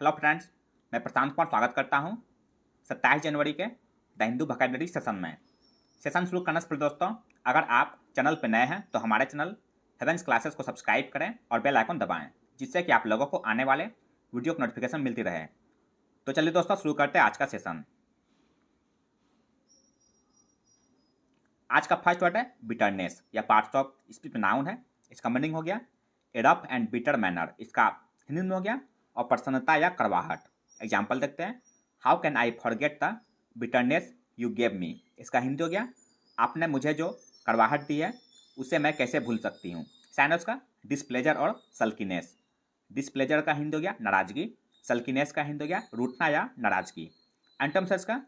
Hello friends, मैं प्रशांत कुमार स्वागत करता हूं 27 जनवरी के द हिंदू वोकैबुलरी सेशन में। सेशन शुरू करने से पहले दोस्तों, अगर आप चैनल पर नए हैं तो हमारे चैनल हेवेंस क्लासेस को सब्सक्राइब करें और बेल आइकन दबाएं, जिससे कि आप लोगों को आने वाले वीडियो की नोटिफिकेशन मिलती रहे। तो चलिए दोस्तों, शुरू करते हैं आज का सेशन। आज का फर्स्ट वर्ड है बिटरनेस या पार्ट्स ऑफ स्पीच नाउन है। इसका मीनिंग हो गया ए रफ एंड बिटर मैनर। इसका हिंदी में हो गया अप्रसन्नता या कड़वाहट। एग्जाम्पल देखते हैं। How can I forget the bitterness you gave me. इसका हिंदी हो गया आपने मुझे जो कड़वाहट दी है उसे मैं कैसे भूल सकती हूँ। साइनस का डिसप्लेजर और सल्कीनेस। डिसप्लेजर का हिंदी हो गया नाराजगी, सल्कीनेस का हिंदी हो गया रूठना या नाराजगी। एंटम्स का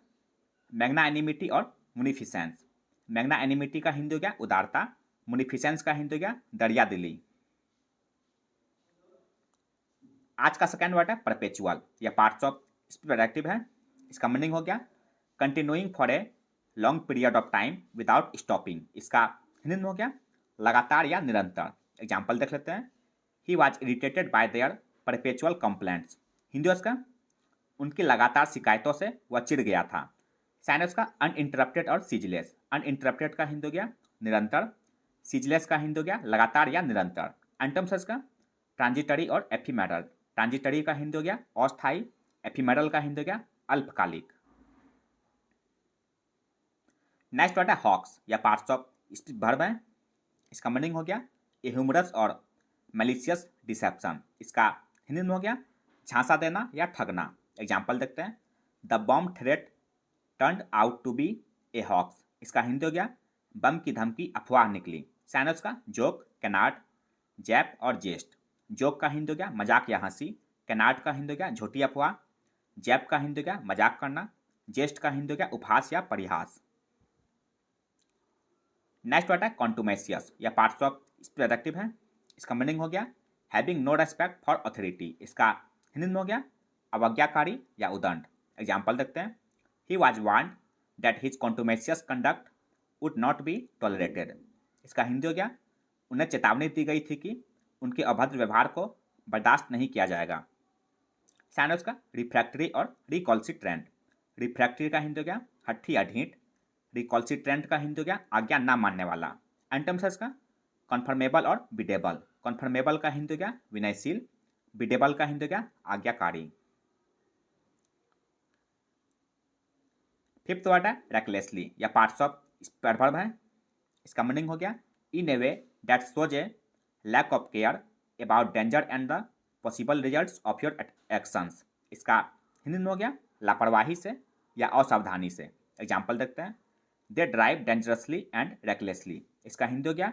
मैग्ना एनिमिटी और मुनिफिसेंस। मैग्ना एनिमिटी का हिंदी हो गया उदारता, मुनिफिसेंस का हिंदी हो गया दरिया दिली। आज का सेकंड वर्ड है परपेचुअल या पार्ट्स ऑफ स्पीच है। इसका मीनिंग हो गया continuing for a long period of time without stopping. इसका हिंदी में हो गया लगातार या निरंतर। एग्जाम्पल देख लेते हैं। He was irritated by there perpetual complaints. Hindi उसका उनकी लगातार शिकायतों से वह चिढ़ गया था। साइनस का अनइंटरप्टेड और सीजलेस। अनइंटरप्टेड का हिंदी हो गया निरंतर, सीजलेस का हिंदी हो गया लगातार या निरंतर। एंटम्स का ट्रांजिटरी और एफिमेरल। ट्रांजिटरी का हिंदी हो गया अस्थायी, एफिमेरल का हिंदी हो गया अल्पकालिक। नेक्स्ट वर्ड है हॉक्स या पार्ट्स ऑफ स्पीच वर्ब है। इसका मीनिंग हो गया ए ह्यूमरस और मैलिशियस डिसेप्शन। इसका हिंदी में हो गया झांसा देना या ठगना। एग्जाम्पल देखते हैं। The bomb threat turned out to be a hoax. इसका हिंदी हो गया बम की धमकी अफवाह निकली। साइनस का जोक, कैनार्ड, जैप और जेस्ट। जोक का हिंदी हो गया मजाक या हंसी, कैनार्ड का हिंदी हो गया झूठी अफवाह, जैप का हिंदी हो गया मजाक करना, जेस्ट का हिंदी हो गया उपहास या परिहास। नेक्स्ट वर्ड है कॉन्टुमेशियस या पार्ट्स ऑफ स्पीच है। इसका मीनिंग हो गया having no respect for authority. इसका हिंदी में हो गया अवज्ञाकारी या उदंड। एग्जाम्पल देखते हैं। He was warned that his contumacious conduct would not be tolerated. इसका हिंदी हो गया उन्हें चेतावनी दी गई थी कि उनके अभद्र व्यवहार को बर्दाश्त नहीं किया जाएगा। साइनस का रिफ्रैक्टरी और रिकॉल्सिट्रेंट। रिफ्रैक्टरी का हिंदी हो गया हट्ठी या ढीठ, रिकॉल्सिट्रेंट का हिंदी हो गया आज्ञा ना मानने वाला। एंटम्स का कन्फर्मेबल और बिडेबल। कन्फर्मेबल का हिंदी हो गया विनयशील, बिडेबल का हिंदी हो गया आज्ञाकारी। फिफ्थ वर्ड है रेकलेसली या पार्ट्स ऑफ वर्ब है। इसका मीनिंग हो गया in a way that shows a lack of care about danger and the possible results of your actions. इसका हिंदी में हो गया लापरवाही से या असावधानी से। एग्जाम्पल देखते हैं। They drive dangerously and recklessly. इसका हिंदी हो गया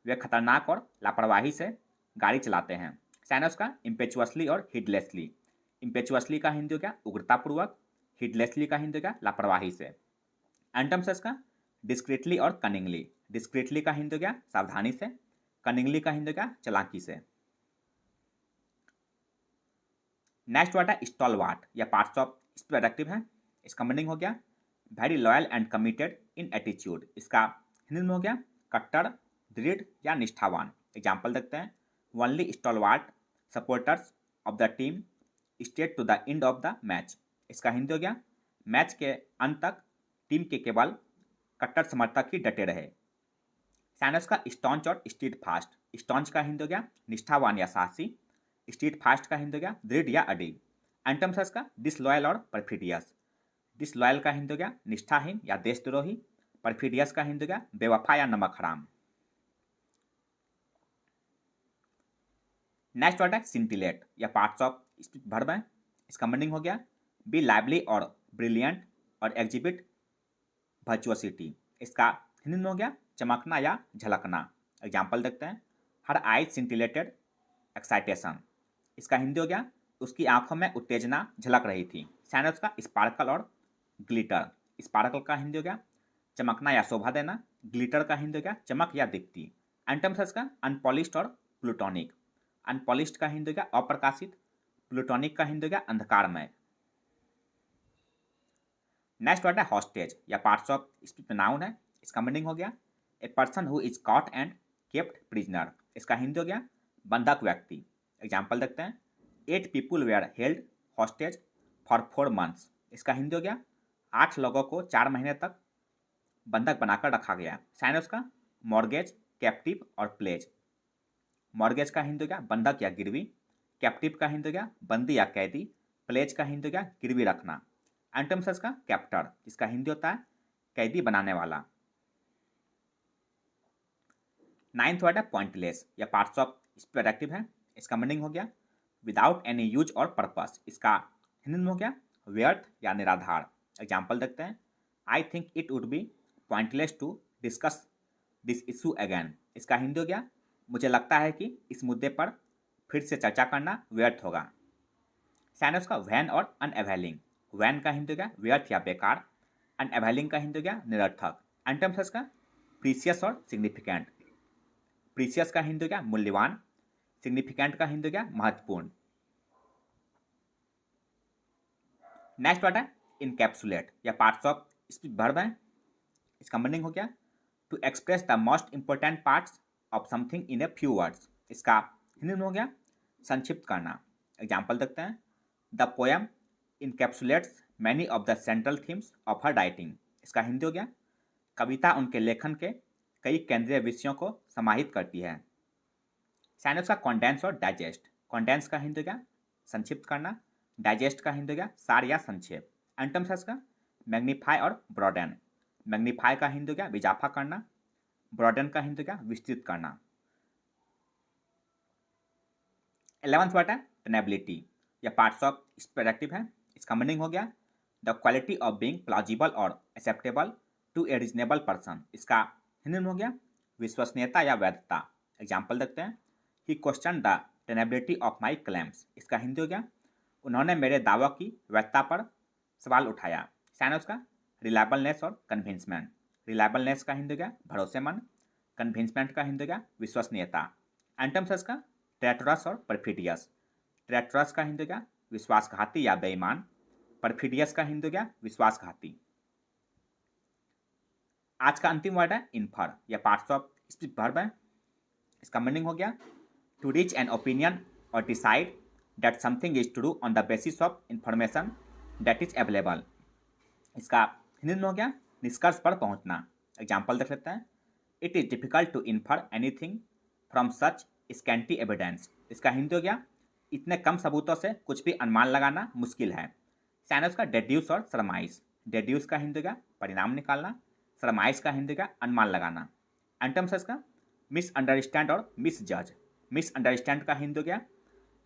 वे खतरनाक और लापरवाही से गाड़ी चलाते हैं। साइनस का इम्पेचुअसली और हिडलेसली। इम्पेचुअसली का हिंदी हो गया उग्रतापूर्वक, हिडलेसली का हिंदी हो गया लापरवाही से। एंटम्स का डिस्क्रीटली और कनिंगली। डिस्क्रीटली का हिंदी हो गया सावधानी से, कनिंगली का हिंदी हो गया चालाकी से। नेक्स्ट वर्ड है स्टॉलवार्ट या पार्ट्स ऑफ स्पीच है। इसका मीनिंग हो गया very loyal and committed in attitude. इसका हिंदी में हो गया कट्टर, दृढ़ या निष्ठावान। एग्जाम्पल देखते हैं। Only stalwart supporters of the team stayed to the end of the match. इसका हिंदी हो गया मैच के अंत तक टीम के केवल कट्टर समर्थक ही डटे रहे। साइनस का स्टॉन्च और स्टीड फास्ट। स्टॉन्च का हिंदी हो गया निष्ठावान या साहसी, स्टीड फास्ट का हिंदी हो गया दृढ़ या अडिग। एंटम्स का डिसलॉयल और परफिडियस। डिसलॉयल का हिंदी हो गया निष्ठाहीन या देशद्रोही, परफिडियस का हिंदी हो गया बेवफा या नमक हराम। नेक्स्ट वर्ड है सिंटिलेट या पार्ट्स ऑफ वर्ब है। इसका मीनिंग हो गया बी लाइवली और ब्रिलियंट और एग्जिबिट वर्चुअसिटी। इसका हिंदी में हो गया चमकना या झलकना। एग्जाम्पल देखते हैं। Her eyes scintillated excitation. इसका हिंदी हो गया उसकी आंखों में उत्तेजना झलक रही थी। साइनस का स्पार्कल और ग्लिटर। स्पार्कल का हिंदी हो गया चमकना या शोभा देना, ग्लिटर का हिंदी हो गया चमक या दीप्ति। एंटम्स का अनपॉलिश्ड और प्लूटोनिक। अनपॉलिश्ड का हिंदी हो गया अप्रकाशित, प्लूटोनिक का हिंदी हो गया अंधकारमय। नेक्स्ट वर्ड है हॉस्टेज या पार्ट्स ऑफ स्पीच नाउन है। इसका मीनिंग हो गया a person who is caught and kept prisoner. इसका हिंदी हो गया बंधक व्यक्ति। एग्जाम्पल देखते हैं। 8 people where held hostage for 4 months. इसका हिंदी हो गया 8 लोगों को 4 महीने तक बंधक बनाकर रखा गया। साइन उसका मॉर्गेज, कैप्टिव और प्लेज। मॉर्गेज का हिंदी हो गया बंधक या गिरवी, कैप्टिव का हिंदी हो गया बंदी या कैदी, प्लेज का हिंदी हो गया गिरवी रखना। एंटोनिम्स का कैप्टर, इसका हिंदी होता है कैदी बनाने वाला। 9th वर्ड है पॉइंटलेस या पार्ट्स ऑफ स्पीच एडजेक्टिव है। इसका मीनिंग हो गया विदाउट एनी यूज और पर्पस। इसका हिंदी में हो गया व्यर्थ या निराधार। एग्जाम्पल देखते हैं। I think it would be pointless to discuss this issue again. इसका हिंदी हो गया मुझे लगता है कि इस मुद्दे पर फिर से चर्चा करना व्यर्थ होगा। साइनस का वैन और अनअवेलिंग। वैन का हिंदी हो गया व्यर्थ या बेकार, अनअवेलिंग का हिंदी हो गया निरर्थक। एंटोनिम्स का प्रीसियस और सिग्निफिकेंट। प्रीसियस का हिंदी हो गया मूल्यवान, सिग्निफिकेंट का हिंदी हो गया महत्वपूर्ण। नेक्स्ट वर्ड है इनकैप्सुलेट या पार्ट्स ऑफ स्पीच वर्ब है। इसका मीनिंग हो गया to express the most important parts of something in a few words. इसका हिंदी में हो गया संक्षिप्त करना। एग्जाम्पल देखते हैं। The poem encapsulates many of the central themes of her writing. इसका हिंदी हो गया कविता उनके लेखन के कई केंद्रीय विषयों को समाहित करती है। साइनस का कॉन्डेंस और डाइजेस्ट। कॉन्डेंस का हिंदी हो गया संक्षिप्त करना, डाइजेस्ट का हिंदी हो गया सार या संक्षेप। एंटोनिम्स का मैग्नीफाई और ब्रॉडेन। मैग्नीफाई का हिंदी हो गया इजाफा करना, ब्रॉडेन का हिंदी हो गया विस्तृत करना। 11th वर्ड है टेनेबिलिटी या पार्ट्स ऑफ स्पीच एडजेक्टिव है। इसका मीनिंग हो गया the quality of being plausible और acceptable to a reasonable person. इसका हिंदी में हो गया विश्वसनीयता या वैधता। एग्जाम्पल देखते हैं। He question the tenability of my claims. इसका हिंदी हो गया उन्होंने मेरे दावों की वैधता पर सवाल उठाया। साइनस का रिलायबलनेस और कन्विंसमेंट। रिलायबलनेस का हिंदी हो गया भरोसेमंद, कन्विंसमेंट का हिंदी हो गया विश्वसनीयता। एंटोनिम्स का ट्रैटरस और परफिडियस। ट्रैटरस का हिंदी हो गया विश्वासघाती या बेईमान, परफिडियस का हिंदी हो गया विश्वासघाती। आज का अंतिम वर्ड है इन्फर या पार्ट्स ऑफ स्पीच वर्ब है। इसका मीनिंग हो गया टू रीच एन ओपिनियन और decide that something is true on the basis of information that is available. इसका हिंदी में हो गया निष्कर्ष पर पहुंचना। एग्जाम्पल देख लेते हैं। It is difficult to infer anything from such scanty evidence. इसका हिंदी हो गया इतने कम सबूतों से कुछ भी अनुमान लगाना मुश्किल है। साइनस का डेड्यूस और सरमाइज। डेड्यूस का हिंदी हो गया परिणाम निकालना, सरमाइज का हिंदी हो गया अनुमान लगाना। एंटोनिम्स का मिसअंडरस्टैंड और मिसजज। मिसअंडरस्टैंड का हिंदी हो गया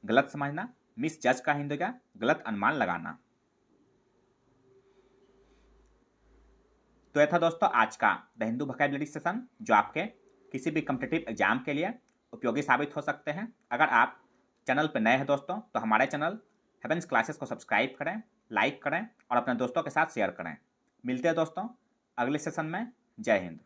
गलत समझना, मिसजज का हिंदी हो गया गलत अनुमान लगाना। तो यह था दोस्तों आज का द हिंदू वोकैबुलरी सेशन, जो आपके किसी भी कॉम्पिटिटिव एग्जाम के लिए उपयोगी साबित हो सकते हैं। अगर आप चैनल पर नए हैं दोस्तों तो हमारे चैनल हेवेंस क्लासेस को सब्सक्राइब करें, लाइक करें और अपने दोस्तों के साथ शेयर करें। मिलते हैं दोस्तों अगले सेशन में। जय हिंद।